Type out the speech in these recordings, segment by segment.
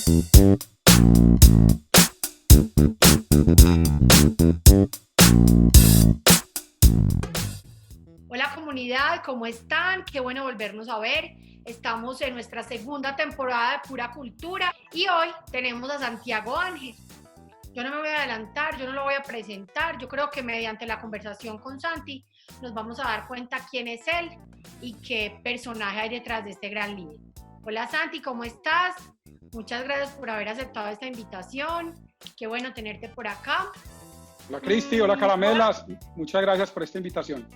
Hola comunidad, ¿cómo están? Qué bueno volvernos a ver. Estamos en nuestra segunda temporada de Pura Cultura y hoy tenemos a Santiago Ángel. Yo no me voy a adelantar, yo no lo voy a presentar. Yo creo que mediante la conversación con Santi nos vamos a dar cuenta quién es él y qué personaje hay detrás de este gran líder. Hola Santi, ¿cómo estás? Muchas gracias por haber aceptado esta invitación. Qué bueno tenerte por acá. Hola Cristi, hola Caramelas, muchas gracias por esta invitación.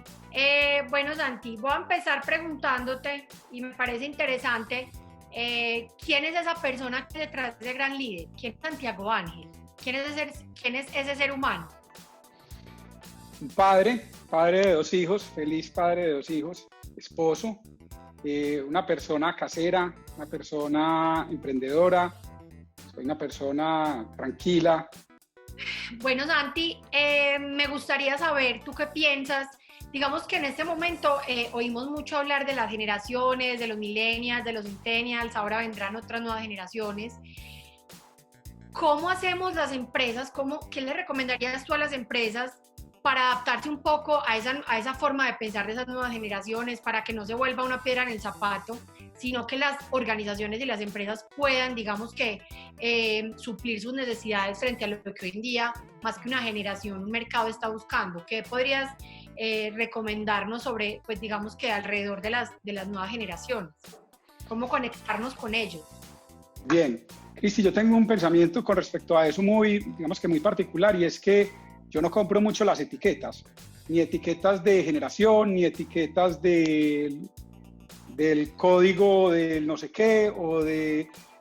Bueno Santi, voy a empezar preguntándote, y me parece interesante, ¿quién es esa persona que detrás de ese gran líder? ¿Quién es Santiago Ángel? ¿Quién es ese ser humano? Un padre de dos hijos, feliz padre de dos hijos, esposo, una persona casera, una persona emprendedora, soy una persona tranquila. Bueno Santi, me gustaría saber, ¿tú qué piensas? Digamos que en este momento oímos mucho hablar de las generaciones, de los millennials, de los centennials, ahora vendrán otras nuevas generaciones. ¿Cómo hacemos las empresas? ¿Qué le recomendarías tú a las empresas para adaptarse un poco a esa forma de pensar de esas nuevas generaciones, para que no se vuelva una piedra en el zapato, sino que las organizaciones y las empresas puedan, digamos que, suplir sus necesidades frente a lo que hoy en día, más que una generación, un mercado está buscando? ¿Qué podrías recomendarnos sobre, pues digamos que alrededor de las nuevas generaciones? ¿Cómo conectarnos con ellos? Bien, Cristi, yo tengo un pensamiento con respecto a eso digamos que muy particular, y es que yo no compro mucho las etiquetas, ni etiquetas de generación, ni etiquetas del código del no sé qué,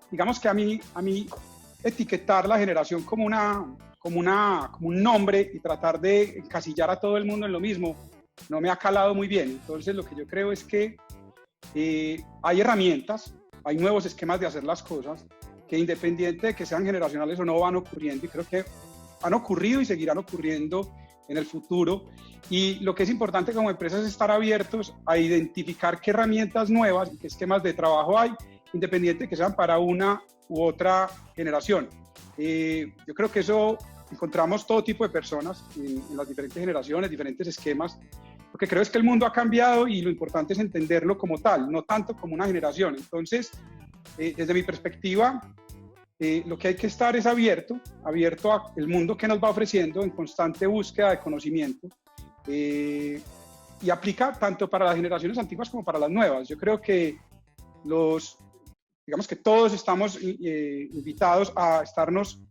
digamos que a mí etiquetar la generación como un nombre y tratar de encasillar a todo el mundo en lo mismo, no me ha calado muy bien. Entonces lo que yo creo es que hay herramientas, hay nuevos esquemas de hacer las cosas, que independiente de que sean generacionales o no, van ocurriendo, y creo que han ocurrido y seguirán ocurriendo en el futuro. Y lo que es importante como empresas es estar abiertos a identificar qué herramientas nuevas y qué esquemas de trabajo hay, independiente de que sean para una u otra generación. Yo creo que eso encontramos todo tipo de personas en las diferentes generaciones, diferentes esquemas. Lo que creo es que el mundo ha cambiado y lo importante es entenderlo como tal, no tanto como una generación. Entonces, desde mi perspectiva, lo que hay que estar es abierto al mundo que nos va ofreciendo en constante búsqueda de conocimiento, y aplica tanto para las generaciones antiguas como para las nuevas. Yo creo que digamos que todos estamos invitados a estarnos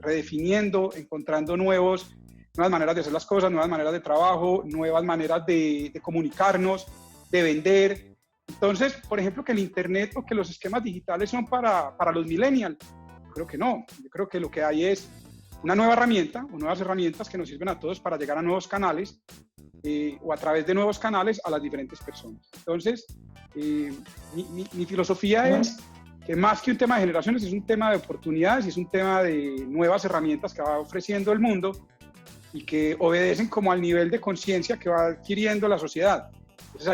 redefiniendo, encontrando nuevas maneras de hacer las cosas, nuevas maneras de trabajo, nuevas maneras de comunicarnos, de vender. Entonces, por ejemplo, que el Internet o que los esquemas digitales son para los millennials. Creo que no, yo creo que lo que hay es una nueva herramienta o nuevas herramientas que nos sirven a todos para llegar a nuevos canales, o a través de nuevos canales a las diferentes personas. Entonces, mi filosofía es que más que un tema de generaciones, es un tema de oportunidades y es un tema de nuevas herramientas que va ofreciendo el mundo y que obedecen como al nivel de conciencia que va adquiriendo la sociedad. Entonces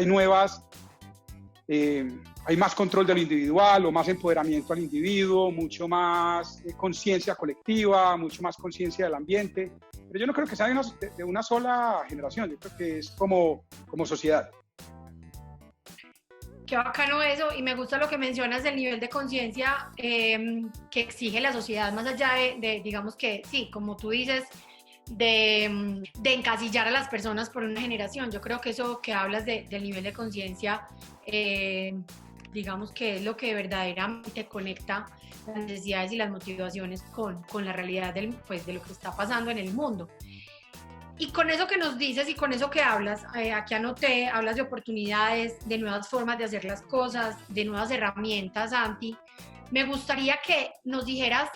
hay más control de lo individual o más empoderamiento al individuo, mucho más conciencia colectiva, mucho más conciencia del ambiente. Pero yo no creo que sea de una sola generación, yo creo que es como sociedad. Qué bacano eso, y me gusta lo que mencionas del nivel de conciencia que exige la sociedad, más allá de, digamos que, sí, como tú dices, de encasillar a las personas por una generación. Yo creo que eso que hablas del nivel de conciencia, digamos que es lo que verdaderamente conecta las necesidades y las motivaciones con la realidad de lo que está pasando en el mundo. Y con eso que nos dices y con eso que hablas, aquí anoté, hablas de oportunidades, de nuevas formas de hacer las cosas, de nuevas herramientas, Santi. Me gustaría que nos dijeras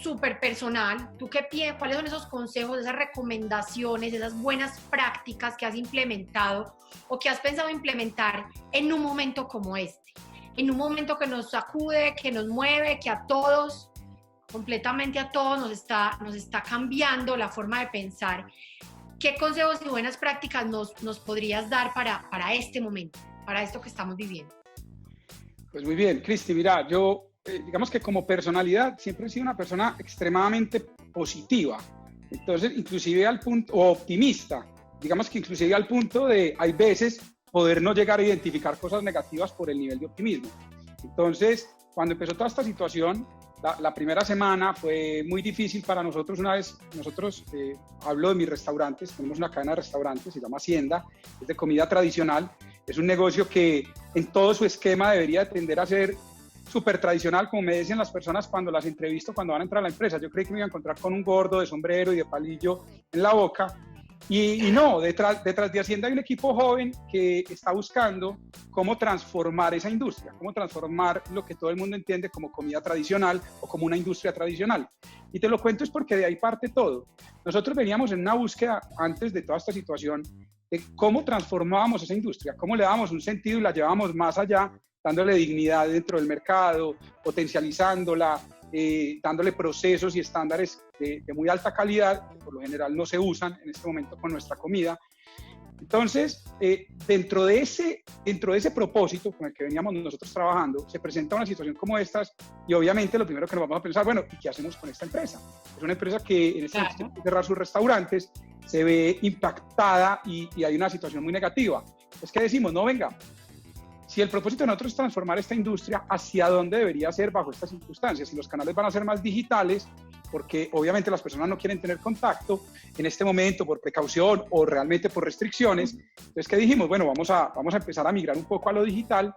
súper personal, ¿tú qué piensas? ¿Cuáles son esos consejos, esas recomendaciones, esas buenas prácticas que has implementado o que has pensado implementar en un momento como este? En un momento que nos sacude, que nos mueve, que a todos, completamente a todos, nos está cambiando la forma de pensar. ¿Qué consejos y buenas prácticas nos podrías dar para este momento, para esto que estamos viviendo? Pues muy bien, Cristi, mira, yo digamos que como personalidad, siempre he sido una persona extremadamente positiva. Entonces, inclusive al punto, o optimista, digamos que inclusive al punto de, hay veces, poder no llegar a identificar cosas negativas por el nivel de optimismo. Entonces, cuando empezó toda esta situación, la primera semana fue muy difícil para nosotros. Una vez, nosotros, hablo de mis restaurantes, tenemos una cadena de restaurantes, se llama Hacienda, es de comida tradicional, es un negocio que en todo su esquema debería tender a ser súper tradicional, como me decían las personas cuando las entrevisto, cuando van a entrar a la empresa. Yo creí que me iba a encontrar con un gordo de sombrero y de palillo en la boca, y no, detrás de Hacienda hay un equipo joven que está buscando cómo transformar esa industria, cómo transformar lo que todo el mundo entiende como comida tradicional o como una industria tradicional. Y te lo cuento es porque de ahí parte todo. Nosotros veníamos en una búsqueda antes de toda esta situación de cómo transformábamos esa industria, cómo le dábamos un sentido y la llevábamos más allá, dándole dignidad dentro del mercado, potencializándola, dándole procesos y estándares de muy alta calidad, que por lo general no se usan en este momento con nuestra comida. Entonces, dentro de ese propósito con el que veníamos nosotros trabajando, se presenta una situación como estas y obviamente lo primero que nos vamos a pensar, bueno, ¿y qué hacemos con esta empresa? Es una empresa que en este momento tiene que cerrar sus restaurantes, se ve impactada y hay una situación muy negativa. Es que decimos, no, venga, si el propósito de nosotros es transformar esta industria, ¿hacia dónde debería ser bajo estas circunstancias? Si los canales van a ser más digitales, porque obviamente las personas no quieren tener contacto en este momento por precaución o realmente por restricciones. Entonces, ¿qué dijimos? Bueno, vamos a empezar a migrar un poco a lo digital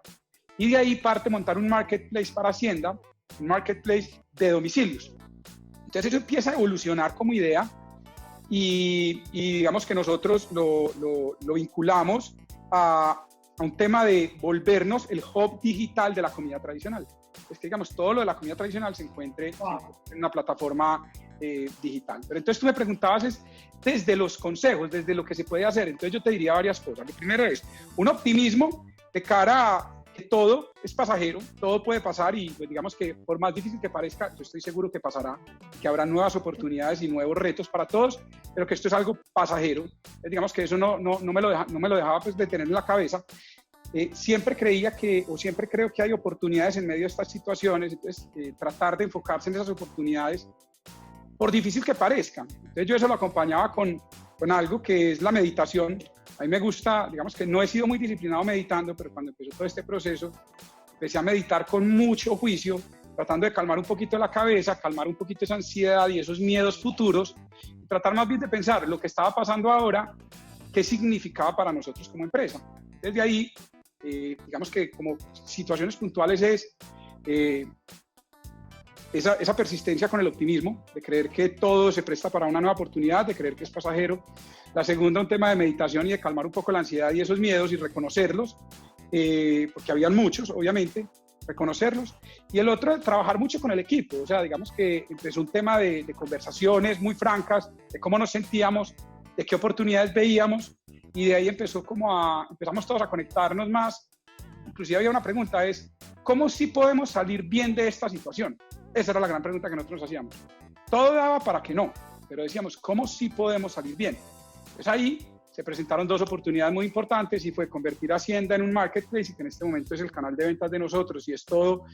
y de ahí parte montar un marketplace para Hacienda, un marketplace de domicilios. Entonces, eso empieza a evolucionar como idea y digamos que nosotros lo vinculamos a un tema de volvernos el hub digital de la comida tradicional. Es que, digamos, todo lo de la comida tradicional se encuentre en una plataforma digital. Pero entonces tú me preguntabas es desde los consejos, desde lo que se puede hacer. Entonces yo te diría varias cosas. Lo primero es un optimismo de cara a que todo es pasajero, todo puede pasar y pues digamos que por más difícil que parezca, yo estoy seguro que pasará, que habrá nuevas oportunidades y nuevos retos para todos, pero que esto es algo pasajero. Digamos que eso no me lo dejaba pues de tener en la cabeza. Siempre siempre creo que hay oportunidades en medio de estas situaciones, entonces tratar de enfocarse en esas oportunidades, por difícil que parezcan. Entonces yo eso lo acompañaba con algo que es la meditación. A mí me gusta, digamos que no he sido muy disciplinado meditando, pero cuando empezó todo este proceso, empecé a meditar con mucho juicio, tratando de calmar un poquito la cabeza, calmar un poquito esa ansiedad y esos miedos futuros, y tratar más bien de pensar lo que estaba pasando ahora, qué significaba para nosotros como empresa. Desde ahí, digamos que como situaciones puntuales es esa persistencia con el optimismo, de creer que todo se presta para una nueva oportunidad, de creer que es pasajero. La segunda, un tema de meditación y de calmar un poco la ansiedad y esos miedos y reconocerlos, porque habían muchos, obviamente, reconocerlos. Y el otro, trabajar mucho con el equipo. O sea, digamos que empezó un tema de conversaciones muy francas, de cómo nos sentíamos, de qué oportunidades veíamos, y de ahí empezamos todos a conectarnos más. Inclusive había una pregunta, es, ¿cómo sí podemos salir bien de esta situación? Esa era la gran pregunta que nosotros nos hacíamos. Todo daba para que no, pero decíamos, ¿cómo sí podemos salir bien? Pues ahí se presentaron dos oportunidades muy importantes y fue convertir Hacienda en un marketplace, que en este momento es el canal de ventas de nosotros y es todo,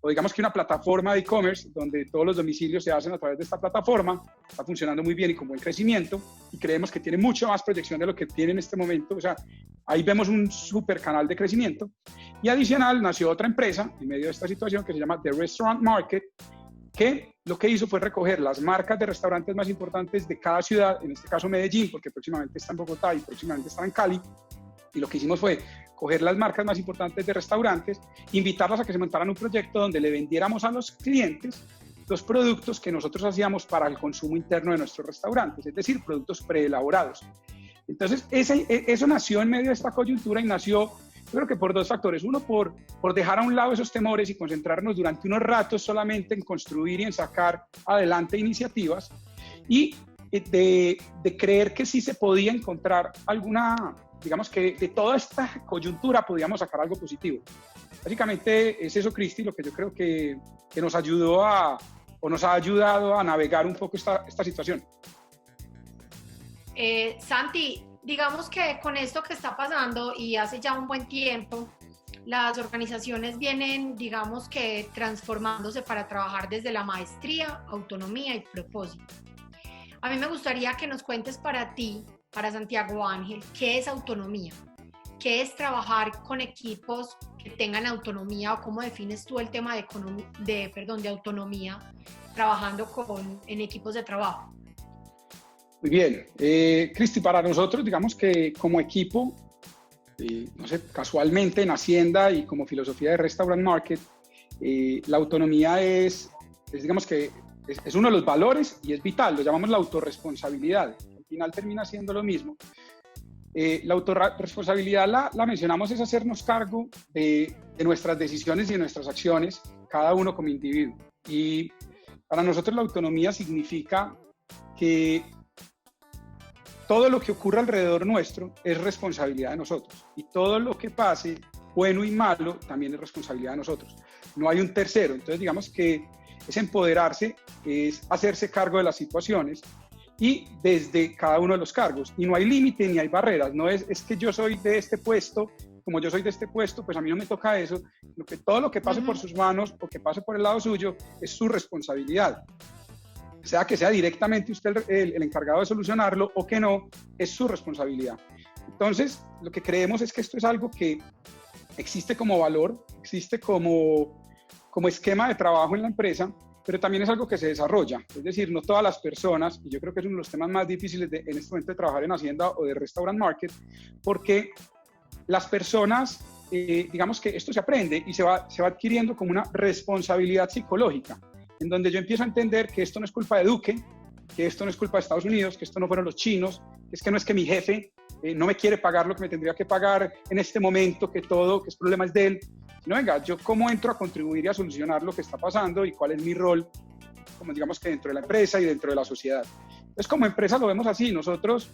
o digamos que una plataforma de e-commerce donde todos los domicilios se hacen a través de esta plataforma. Está funcionando muy bien y con buen crecimiento y creemos que tiene mucho más proyección de lo que tiene en este momento. O sea, ahí vemos un súper canal de crecimiento. Y adicional nació otra empresa en medio de esta situación que se llama The Restaurant Market, que lo que hizo fue recoger las marcas de restaurantes más importantes de cada ciudad, en este caso Medellín, porque próximamente está en Bogotá y próximamente está en Cali, y lo que hicimos fue coger las marcas más importantes de restaurantes, invitarlas a que se montaran un proyecto donde le vendiéramos a los clientes los productos que nosotros hacíamos para el consumo interno de nuestros restaurantes, es decir, productos preelaborados. Entonces, eso nació en medio de esta coyuntura y nació, yo creo que por dos factores. Uno, por dejar a un lado esos temores y concentrarnos durante unos ratos solamente en construir y en sacar adelante iniciativas y de creer que sí se podía encontrar alguna, digamos que de toda esta coyuntura podíamos sacar algo positivo. Básicamente es eso, Cristi, lo que yo creo que nos ayudó o nos ha ayudado a navegar un poco esta situación. Santi, digamos que con esto que está pasando y hace ya un buen tiempo, las organizaciones vienen, digamos que, transformándose para trabajar desde la maestría, autonomía y propósito. A mí me gustaría que nos cuentes para ti, para Santiago Ángel, ¿qué es autonomía? ¿Qué es trabajar con equipos que tengan autonomía o cómo defines tú el tema de autonomía trabajando en equipos de trabajo? Muy bien. Cristi, para nosotros, digamos que como equipo, no sé, casualmente en Hacienda y como filosofía de Restaurant Market, la autonomía digamos que es uno de los valores y es vital, lo llamamos la autorresponsabilidad. Al final termina siendo lo mismo. La autorresponsabilidad la mencionamos, es hacernos cargo de nuestras decisiones y de nuestras acciones, cada uno como individuo. Y para nosotros la autonomía significa que todo lo que ocurre alrededor nuestro es responsabilidad de nosotros. Y todo lo que pase, bueno y malo, también es responsabilidad de nosotros. No hay un tercero. Entonces, digamos que es empoderarse, es hacerse cargo de las situaciones y desde cada uno de los cargos. Y no hay límite ni hay barreras. No es que yo soy de este puesto, como yo soy de este puesto, pues a mí no me toca eso. Todo lo que pase por sus manos o que pase por el lado suyo es su responsabilidad. Sea que sea directamente usted el encargado de solucionarlo o que no, es su responsabilidad. Entonces, lo que creemos es que esto es algo que existe como valor, existe como esquema de trabajo en la empresa, pero también es algo que se desarrolla. Es decir, no todas las personas, y yo creo que es uno de los temas más difíciles en este momento de trabajar en Hacienda o de Restaurant Market, porque las personas, digamos que esto se aprende y se va adquiriendo como una responsabilidad psicológica, en donde yo empiezo a entender que esto no es culpa de Duque, que esto no es culpa de Estados Unidos, que esto no fueron los chinos, que es que no es que mi jefe no me quiere pagar lo que me tendría que pagar en este momento, que el problema es de él, sino venga, yo cómo entro a contribuir y a solucionar lo que está pasando y cuál es mi rol, como digamos que dentro de la empresa y dentro de la sociedad. Entonces como empresa lo vemos así, nosotros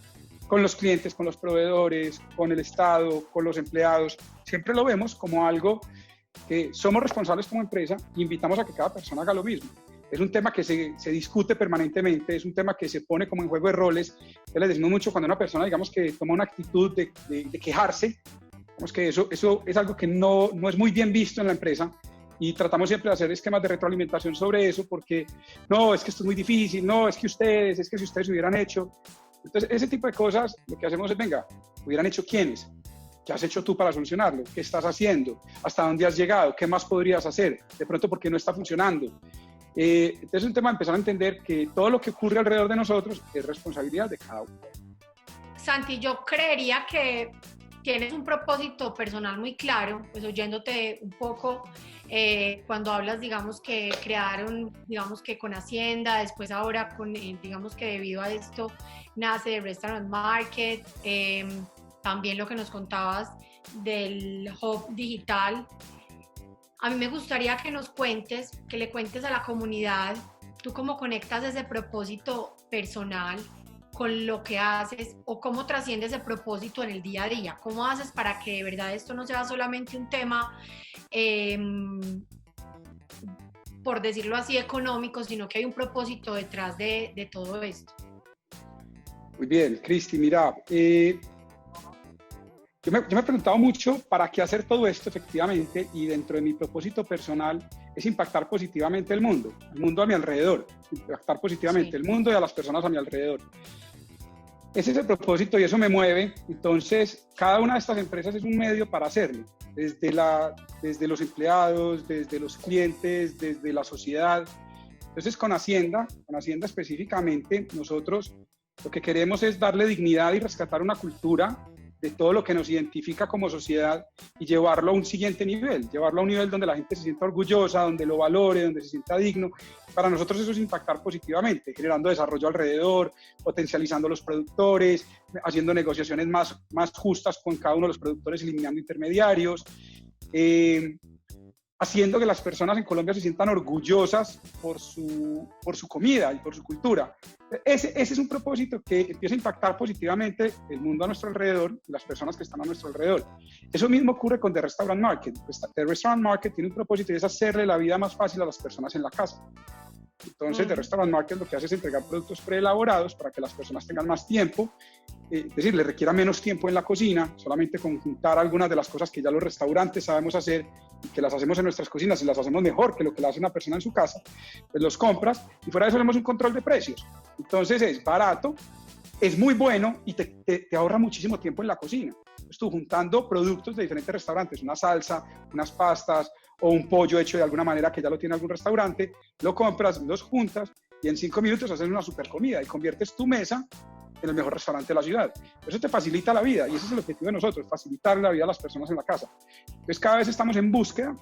con los clientes, con los proveedores, con el Estado, con los empleados, siempre lo vemos como algo que somos responsables como empresa e invitamos a que cada persona haga lo mismo. Es un tema que se discute permanentemente, es un tema que se pone como en juego de roles. Les decimos mucho cuando una persona, digamos, que toma una actitud de quejarse, digamos que eso es algo que no es muy bien visto en la empresa y tratamos siempre de hacer esquemas de retroalimentación sobre eso porque no, es que esto es muy difícil, no, es que si ustedes hubieran hecho. Entonces, ese tipo de cosas, lo que hacemos es, venga, ¿hubieran hecho quiénes? ¿Qué has hecho tú para solucionarlo? ¿Qué estás haciendo? ¿Hasta dónde has llegado? ¿Qué más podrías hacer? De pronto, ¿por qué no está funcionando? Entonces es un tema de empezar a entender que todo lo que ocurre alrededor de nosotros es responsabilidad de cada uno. Santi, yo creería que tienes un propósito personal muy claro, pues oyéndote un poco, cuando hablas, digamos, que crearon, digamos, que con Hacienda, después ahora con, digamos, que debido a esto nace Restaurant Market, también lo que nos contabas del hub digital. A mí me gustaría que le cuentes a la comunidad, tú cómo conectas ese propósito personal con lo que haces o cómo trasciendes ese propósito en el día a día. ¿Cómo haces para que de verdad esto no sea solamente un tema, por decirlo así, económico, sino que hay un propósito detrás de todo esto? Muy bien, Cristi, mira, yo me he preguntado mucho para qué hacer todo esto efectivamente y dentro de mi propósito personal es impactar positivamente el mundo a mi alrededor, impactar positivamente el mundo y a las personas a mi alrededor. Ese es el propósito y eso me mueve. Entonces, cada una de estas empresas es un medio para hacerlo, desde los empleados, desde los clientes, desde la sociedad. Entonces, con Hacienda específicamente, nosotros lo que queremos es darle dignidad y rescatar una cultura de todo lo que nos identifica como sociedad y llevarlo a un siguiente nivel, llevarlo a un nivel donde la gente se sienta orgullosa, donde lo valore, donde se sienta digno. Para nosotros eso es impactar positivamente, generando desarrollo alrededor, potencializando los productores, haciendo negociaciones más justas con cada uno de los productores, eliminando intermediarios, haciendo que las personas en Colombia se sientan orgullosas por su comida y por su cultura. Ese es un propósito que empieza a impactar positivamente el mundo a nuestro alrededor y las personas que están a nuestro alrededor. Eso mismo ocurre con The Restaurant Market. The Restaurant Market tiene un propósito y es hacerle la vida más fácil a las personas en la casa. Entonces, The Restaurant Market lo que hace es entregar productos preelaborados para que las personas tengan más tiempo, es decir, le requiera menos tiempo en la cocina, solamente conjuntar algunas de las cosas que ya los restaurantes sabemos hacer y que las hacemos en nuestras cocinas y las hacemos mejor que lo que la hace una persona en su casa, pues los compras y fuera de eso tenemos un control de precios. Entonces es barato, es muy bueno y te ahorra muchísimo tiempo en la cocina. Entonces tú juntando productos de diferentes restaurantes, una salsa, unas pastas o un pollo hecho de alguna manera que ya lo tiene algún restaurante, lo compras, los juntas y en 5 minutos haces una super comida y conviertes tu mesa en el mejor restaurante de la ciudad. Eso te facilita la vida y ese es el objetivo de nosotros, facilitar la vida a las personas en la casa. Entonces cada vez estamos en búsqueda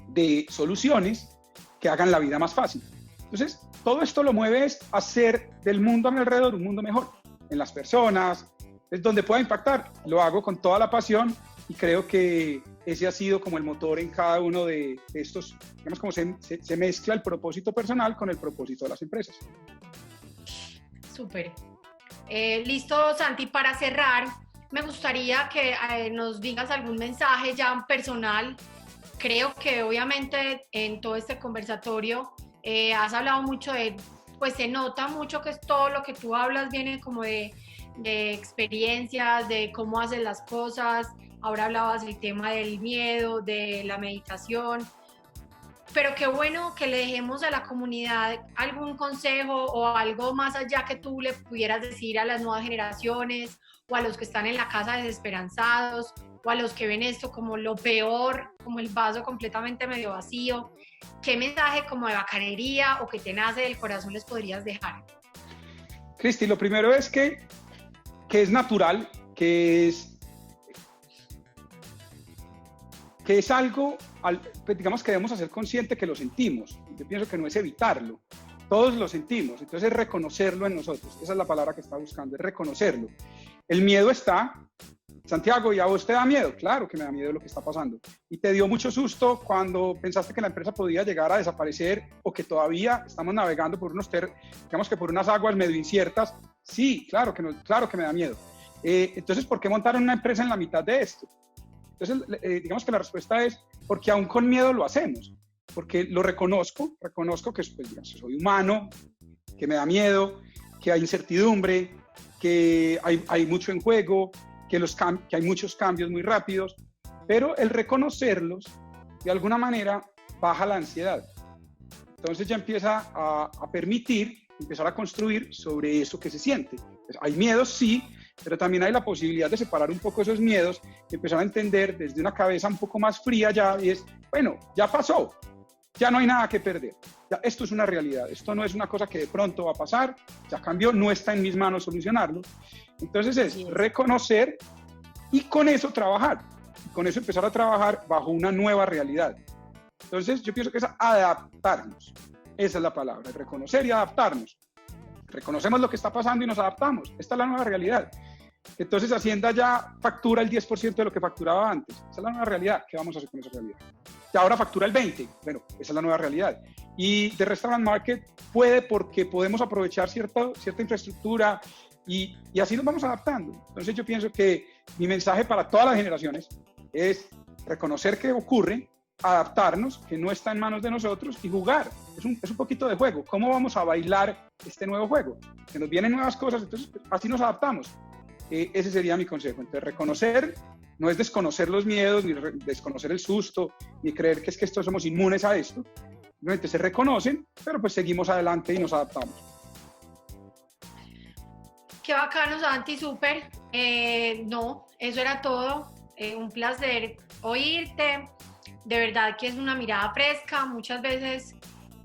de soluciones que hagan la vida más fácil. Entonces todo esto lo mueve es hacer del mundo a mi alrededor un mundo mejor, en las personas, es donde pueda impactar. Lo hago con toda la pasión y creo que ese ha sido como el motor en cada uno de estos, digamos como se mezcla el propósito personal con el propósito de las empresas. Súper. Listo, Santi, para cerrar, me gustaría que nos digas algún mensaje ya personal. Creo que obviamente en todo este conversatorio has hablado mucho pues se nota mucho que es todo lo que tú hablas viene como de experiencias, de cómo haces las cosas. Ahora hablabas del tema del miedo, de la meditación. Pero qué bueno que le dejemos a la comunidad algún consejo o algo más allá que tú le pudieras decir a las nuevas generaciones o a los que están en la casa desesperanzados o a los que ven esto como lo peor, como el vaso completamente medio vacío. ¿Qué mensaje como de bacanería o que te nace del corazón les podrías dejar? Cristi, lo primero es que es natural, que es algo, digamos que debemos hacer consciente que lo sentimos. Yo pienso que no es evitarlo, todos lo sentimos, entonces es reconocerlo en nosotros. Esa es la palabra que está buscando, es reconocerlo. El miedo está. Santiago, ¿y a vos te da miedo? Claro que me da miedo lo que está pasando. ¿Y te dio mucho susto cuando pensaste que la empresa podía llegar a desaparecer o que todavía estamos navegando por digamos que por unas aguas medio inciertas? Sí, claro que me da miedo. Entonces, ¿por qué montar una empresa en la mitad de esto? Entonces, digamos que la respuesta es porque aún con miedo lo hacemos, porque lo reconozco que pues, digamos, soy humano, que me da miedo, que hay incertidumbre, que hay mucho en juego, que hay muchos cambios muy rápidos, pero el reconocerlos de alguna manera baja la ansiedad. Entonces ya empieza a permitir empezar a construir sobre eso que se siente. Pues hay miedos, sí, pero también hay la posibilidad de separar un poco esos miedos y empezar a entender desde una cabeza un poco más fría ya, y es, bueno, ya pasó, ya no hay nada que perder, ya, esto es una realidad, esto no es una cosa que de pronto va a pasar, ya cambió, no está en mis manos solucionarlo. Entonces es reconocer y con eso trabajar, con eso empezar a trabajar bajo una nueva realidad. Entonces yo pienso que es adaptarnos, esa es la palabra, reconocer y adaptarnos. Reconocemos lo que está pasando y nos adaptamos, esta es la nueva realidad. Entonces Hacienda ya factura el 10% de lo que facturaba antes, esa es la nueva realidad, ¿qué vamos a hacer con esa realidad? Y ahora factura el 20%, bueno, esa es la nueva realidad. Y The Restaurant Market puede porque podemos aprovechar cierta infraestructura y así nos vamos adaptando. Entonces yo pienso que mi mensaje para todas las generaciones es reconocer que ocurre, adaptarnos, que no está en manos de nosotros y jugar. Es un poquito de juego. ¿Cómo vamos a bailar este nuevo juego? Que nos vienen nuevas cosas, entonces así nos adaptamos. Ese sería mi consejo. Entonces reconocer no es desconocer los miedos, ni desconocer el susto, ni creer que es que somos inmunes a esto. Simplemente se reconocen, pero pues seguimos adelante y nos adaptamos. Qué bacano, Santi, súper. No, eso era todo. Un placer oírte. De verdad que es una mirada fresca. Muchas veces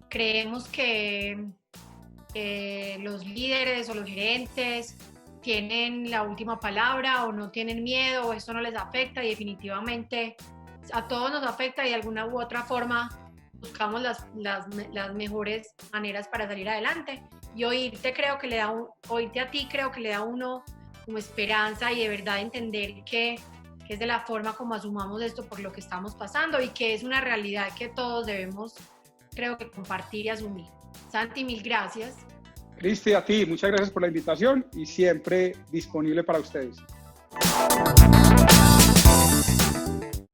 creemos que los líderes o los gerentes tienen la última palabra o no tienen miedo o esto no les afecta, y definitivamente a todos nos afecta y de alguna u otra forma buscamos las mejores maneras para salir adelante. Y oírte a ti creo que le da a uno como esperanza y de verdad entender que es de la forma como asumamos esto por lo que estamos pasando y que es una realidad que todos debemos, creo que, compartir y asumir. Santi, mil gracias. Cristi, a ti, muchas gracias por la invitación y siempre disponible para ustedes.